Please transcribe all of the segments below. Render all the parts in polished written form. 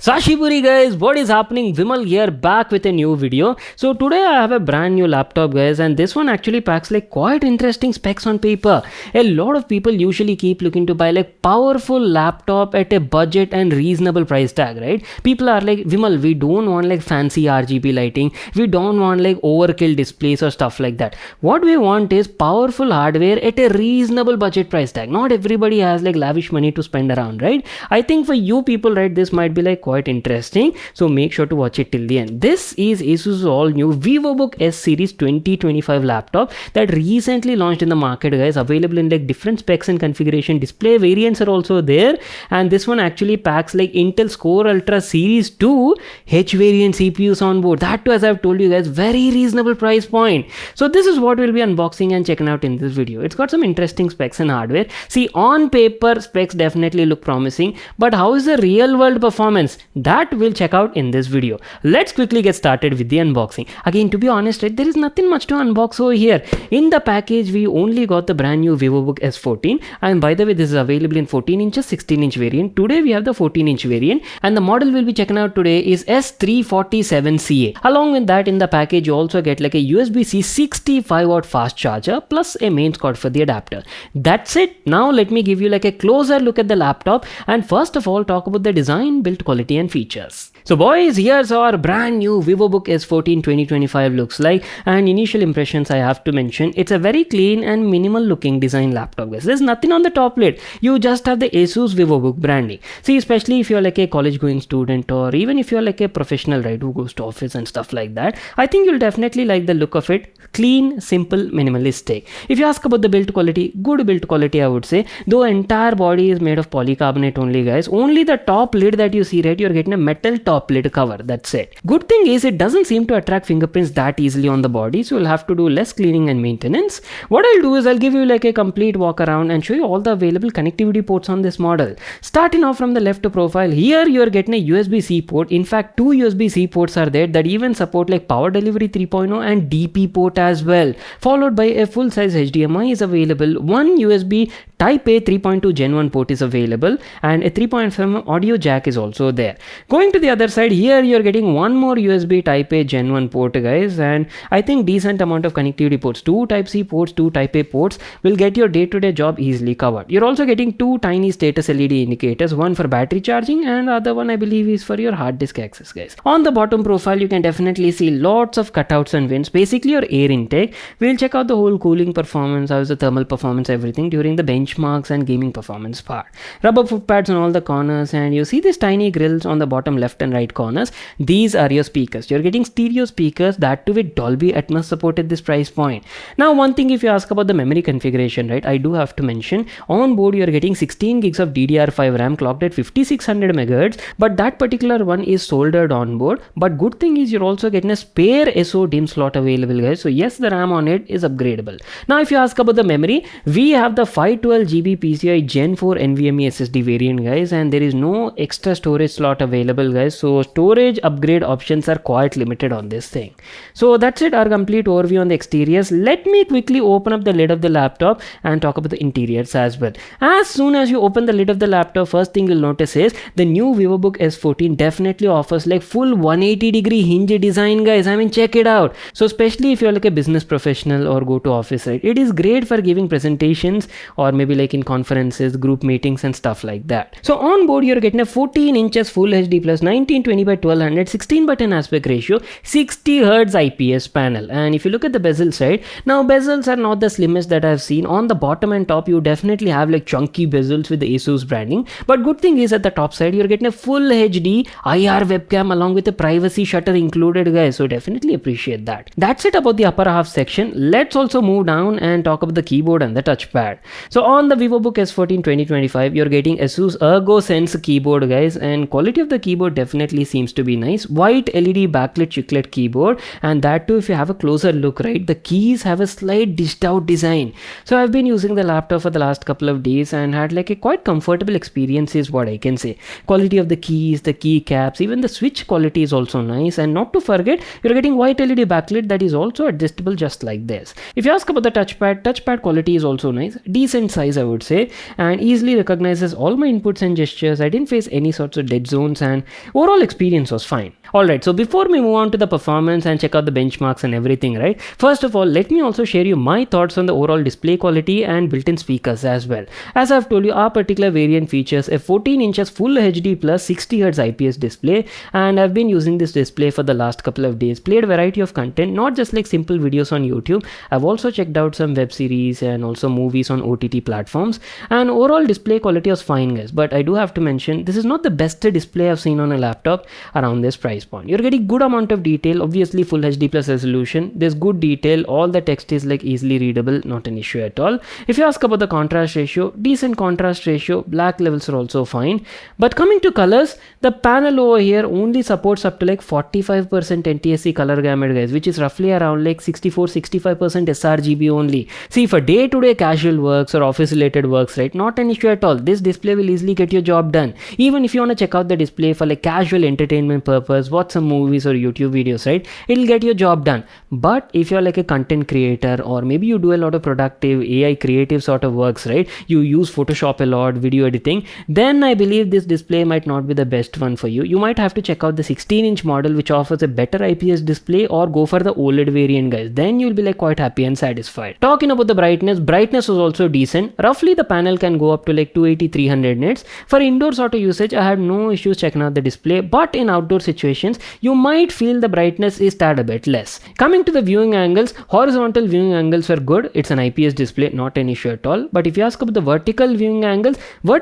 Sashiburi guys, what is happening? Vimal here, back with a new video. So today I have a brand new laptop guys, and this one actually packs like quite interesting specs on paper. A lot of people usually keep looking to buy like powerful laptop at a budget and reasonable price tag, right? People are like, Vimal, we don't want like fancy RGB lighting, we don't want like overkill displays or stuff like that. What we want is powerful hardware at a reasonable budget price tag. Not everybody has like lavish money to spend around, right? I think for you people, right, this might be like quite interesting, so make sure to watch it till the end. This is Asus all new Vivobook S series 2025 laptop that recently launched in the market guys, available in like different specs and configuration. Display variants are also there, and this one actually packs like Intel Core Ultra series 2 H variant CPUs on board, that too, as I've told you guys, very reasonable price point. So this is what we'll be unboxing and checking out in this video. It's got some interesting specs and hardware. See, on paper specs definitely look promising, but how is the real world performance? That we'll check out in this video. Let's quickly get started with the unboxing. Again, to be honest, right, there is nothing much to unbox over here. In the package, we only got the brand new Vivobook S14, and by the way, this is available in 14 inches, 16 inch variant. Today we have the 14 inch variant, and the model we'll be checking out today is S347CA. Along with that, in the package, you also get like a USB-C 65-watt fast charger plus a mains cord for the adapter. That's it. Now let me give you like a closer look at the laptop, and first of all talk about the design, build quality and features. So boys, here's our brand new Vivobook S14 2025 looks like, and initial impressions I have to mention, it's a very clean and minimal looking design laptop guys. There's nothing on the top lid, you just have the Asus Vivobook branding. See, especially if you're like a college going student, or even if you're like a professional, right, who goes to office and stuff like that, I think you'll definitely like the look of it. Clean, simple, minimalistic. If you ask about the build quality, good build quality I would say, though entire body is made of polycarbonate only guys. Only the top lid that you see, right, you're getting a metal top lid cover, that's it. Good thing is it doesn't seem to attract fingerprints that easily on the body, so you'll have to do less cleaning and maintenance. What I'll do is I'll give you like a complete walk around and show you all the available connectivity ports on this model. Starting off from the left profile, here you're getting a USB-C port. In fact, two USB-C ports are there that even support like power delivery 3.0 and DP port as well, followed by a full-size HDMI is available, one USB Type A 3.2 Gen 1 port is available, and a 3.5 audio jack is also there. Going to the other side, here you're getting one more USB Type A Gen 1 port guys, and I think decent amount of connectivity ports, two Type C ports, two Type A ports will get your day-to-day job easily covered. You're also getting two tiny status LED indicators, one for battery charging and the other one I believe is for your hard disk access guys. On the bottom profile, you can definitely see lots of cutouts and vents, basically your air intake. We'll check out the whole cooling performance, how's the thermal performance, everything during the benchmarks and gaming performance part. Rubber foot pads on all the corners, and you see these tiny grills on the bottom left and right corners. These are your speakers. You're getting stereo speakers, that too with Dolby Atmos support at this price point. Now one thing, if you ask about the memory configuration, right, I do have to mention on board you're getting 16 gigs of DDR5 RAM clocked at 5600 MHz, but that particular one is soldered on board. But good thing is you're also getting a spare SO DIMM slot available guys, so yes, the RAM on it is upgradable. Now if you ask about the memory, we have the 512GB PCI Gen 4 NVMe SSD variant guys, and there is no extra storage slot available guys, so storage upgrade options are quite limited on this thing. So that's it, our complete overview on the exteriors. Let me quickly open up the lid of the laptop and talk about the interiors as well. As soon as you open the lid of the laptop, first thing you'll notice is the new Vivobook S14 definitely offers like full 180-degree hinge design guys. I mean, check it out. So especially if you're like a business professional or go to office, right, it is great for giving presentations or maybe like in conferences, group meetings and stuff like that. So on board you're getting a 14 inches full HD plus 1920 by 1200 16 button aspect ratio 60 Hz IPS panel. And if you look at the bezel side, now bezels are not the slimmest that I've seen. On the bottom and top you definitely have like chunky bezels with the Asus branding, but good thing is at the top side you're getting a full HD IR webcam along with a privacy shutter included guys, so definitely appreciate that. That's it about the upper half section. Let's also move down and talk about the keyboard and the touchpad. So on the Vivobook S14 2025 you're getting Asus ErgoSense keyboard guys, and quality of the keyboard definitely seems to be nice. White LED backlit chiclet keyboard, and that too if you have a closer look, right, the keys have a slight dished out design. So I've been using the laptop for the last couple of days and had like a quite comfortable experience is what I can say. Quality of the keys, the key caps, even the switch quality is also nice, and not to forget you're getting white LED backlit that is also adjustable just like this. If you ask about the touchpad quality is also nice, decent size size, I would say, and easily recognizes all my inputs and gestures. I didn't face any sorts of dead zones, and overall experience was fine. Alright, so before we move on to the performance and check out the benchmarks and everything, right? First of all, let me also share you my thoughts on the overall display quality and built-in speakers as well. As I've told you, our particular variant features a 14 inches full HD plus 60Hz IPS display, and I've been using this display for the last couple of days. Played a variety of content, not just like simple videos on YouTube. I've also checked out some web series and also movies on OTT platforms, and overall display quality was fine, guys. But I do have to mention, this is not the best display I've seen on a laptop around this price point. You're getting good amount of detail, obviously full HD plus resolution. There's good detail, all the text is like easily readable, not an issue at all. If you ask about the contrast ratio, decent contrast ratio, black levels are also fine. But coming to colors, the panel over here only supports up to like 45% NTSC color gamut, guys, which is roughly around like 64-65% sRGB only. See, for day-to-day casual works or office related works, right, not an issue at all. This display will easily get your job done. Even if you want to check out the display for like casual entertainment purpose, watch some movies or YouTube videos, right, it'll get your job done. But if you're like a content creator, or maybe you do a lot of productive AI creative sort of works, right, you use Photoshop a lot, video editing, then I believe this display might not be the best one for you. You might have to check out the 16-inch model, which offers a better IPS display, or go for the OLED variant, guys. Then you'll be like quite happy and satisfied. Talking about the brightness was also decent. Roughly the panel can go up to like 280-300 nits. For indoor sort of usage, I had no issues checking out the display, but in outdoor situations, you might feel the brightness is tad a bit less. Coming to the viewing angles, horizontal viewing angles were good. It's an IPS display, not an issue at all. But if you ask about the vertical viewing angles were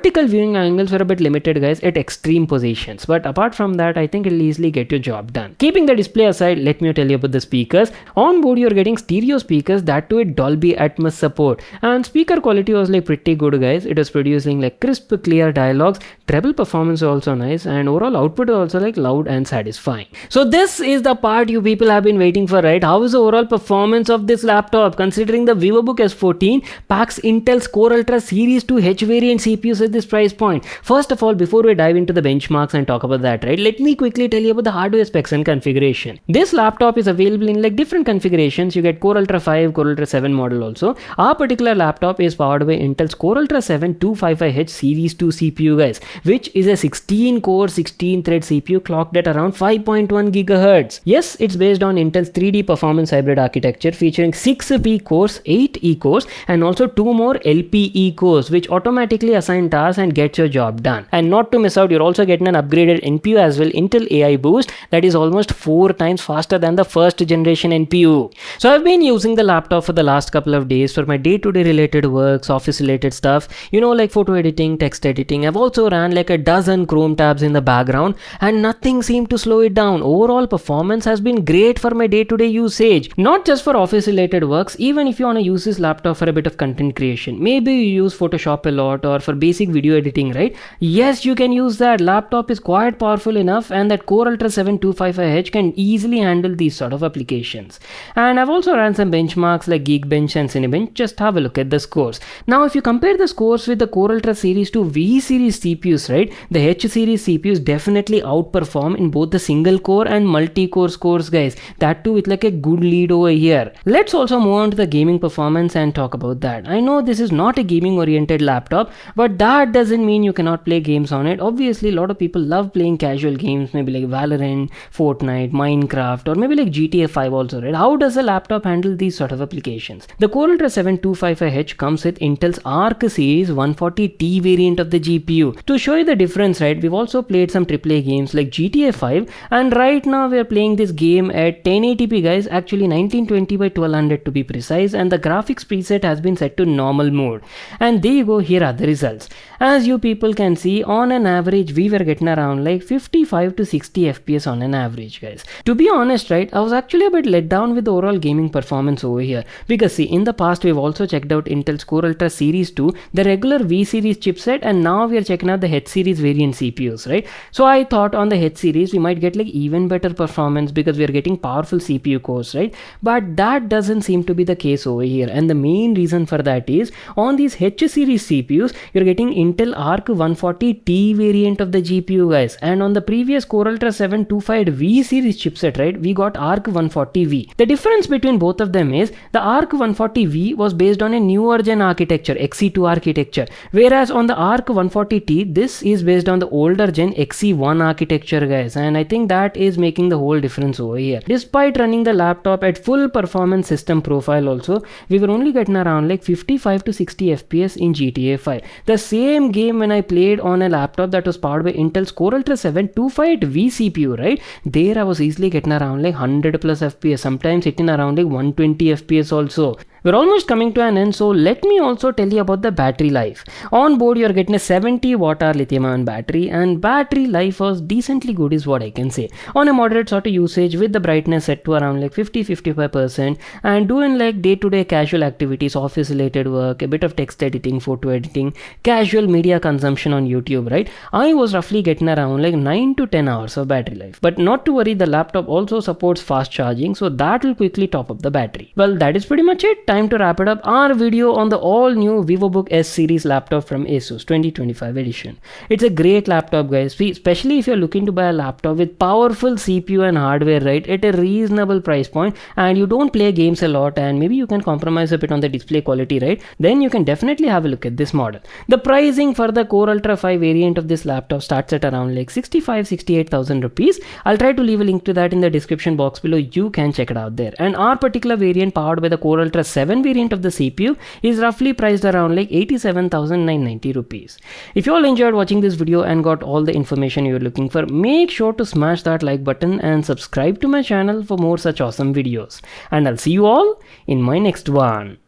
a bit limited, guys, at extreme positions. But apart from that, I think it'll easily get your job done. Keeping the display aside, let me tell you about the speakers. On board, you're getting stereo speakers, that too with Dolby Atmos support, and speaker quality was like pretty good, guys. It was producing like crisp, clear dialogues. Treble performance was also nice, and overall output was also like loud and satisfying. So this is the part you people have been waiting for, right? How is the overall performance of this laptop, considering the Vivobook S14 packs Intel's Core Ultra Series 2 H variant CPUs at this price point? First of all, before we dive into the benchmarks and talk about that, right, let me quickly tell you about the hardware specs and configuration. This laptop is available in like different configurations. You get Core Ultra 5, Core Ultra 7 model also. Our particular laptop is powered by Intel's Core Ultra 7 255H Series 2 CPU, guys, which is a 16 core 16 thread CPU clocked at around 5.1 GHz. Yes, it's based on Intel's 3D performance hybrid architecture, featuring 6 P cores, 8 E cores, and also 2 more LPE cores, which automatically assign tasks and gets your job done. And not to miss out, you're also getting an upgraded NPU as well, Intel AI Boost, that is almost 4 times faster than the first generation NPU. So I've been using the laptop for the last couple of days for my day-to-day related works, office related stuff, like photo editing, text editing. I've also ran like a dozen Chrome tabs in the background, and nothing seemed to slow it down. Overall performance has been great for my day-to-day usage, not just for office related works. Even if you want to use this laptop for a bit of content creation, maybe you use Photoshop a lot, or for basic video editing, right? Yes, you can use that. Laptop is quite powerful enough, and that Core Ultra 7 255H can easily handle these sort of applications. And I've also ran some benchmarks like Geekbench and Cinebench. Just have a look at the scores. Now, if you compare the scores with the Core Ultra Series 2 V series CPUs, right, the H series CPUs definitely outperform in both the single core and multi-core scores, guys. That too with like a good lead over here. Let's also move on to the gaming performance and talk about that. I know this is not a gaming oriented laptop, but that doesn't mean you cannot play games on it. Obviously, a lot of people love playing casual games, maybe like Valorant, Fortnite, Minecraft, or maybe like GTA 5 also, right? How does a laptop handle these sort of applications? The Core Ultra 7 255H comes with Intel's Arc Series 140T variant of the GPU. To show you the difference, right, we've also played some AAA games like GTA 5, and right now we are playing this game at 1080p, guys, actually 1920 by 1200 to be precise, and the graphics preset has been set to normal mode. And there you go, here are the results. As you people can see, on an average we were getting around like 55 to 60 FPS on an average, guys. To be honest, right, I was actually a bit let down with the overall gaming performance over here, because see, in the past we've also checked out Intel's Core Ultra Series 2, the regular V series chipset, and now we are checking out the H series variant CPUs, right? So I thought on the H series we might get like even better performance because we are getting powerful CPU cores, right? But that doesn't seem to be the case over here, and the main reason for that is on these H series CPUs you're getting Intel Arc 140T variant of the GPU, guys, and on the previous Core Ultra 7 255V series chipset, right, we got Arc 140V. The difference between both of them is the Arc 140V was based on a newer gen architecture architecture, XE2 architecture, whereas on the Arc 140T, this is based on the older gen XE1 architecture, guys, and I think that is making the whole difference over here. Despite running the laptop at full performance system profile also, we were only getting around like 55 to 60 FPS in GTA 5. The same game when I played on a laptop that was powered by Intel's Core Ultra 7 258V CPU, right? There I was easily getting around like 100 plus FPS, sometimes hitting around like 120 FPS also. We're almost coming to an end, so let me also tell you about the battery life. On board you're getting a 70 watt-hour lithium-ion battery, and battery life was decently good is what I can say. On a moderate sort of usage with the brightness set to around like 50-55% and doing like day-to-day casual activities, office related work, a bit of text editing, photo editing, casual media consumption on YouTube, right? I was roughly getting around like 9 to 10 hours of battery life. But not to worry, the laptop also supports fast charging, so that will quickly top up the battery. Well, that is pretty much it. Time to wrap it up our video on the all new Vivobook S series laptop from Asus 2025 edition. It's a great laptop, guys, especially if you're looking to buy a laptop with powerful CPU and hardware, right, at a reasonable price point, and you don't play games a lot and maybe you can compromise a bit on the display quality, right? Then you can definitely have a look at this model. The pricing for the Core Ultra 5 variant of this laptop starts at around like 68,000 rupees. I'll try to leave a link to that in the description box below. You can check it out there. And our particular variant, powered by the Core Ultra 7 variant of the CPU, is roughly priced around like 87,990 rupees. If you all enjoyed watching this video and got all the information you're looking for, make sure to smash that like button and subscribe to my channel for more such awesome videos. And I'll see you all in my next one.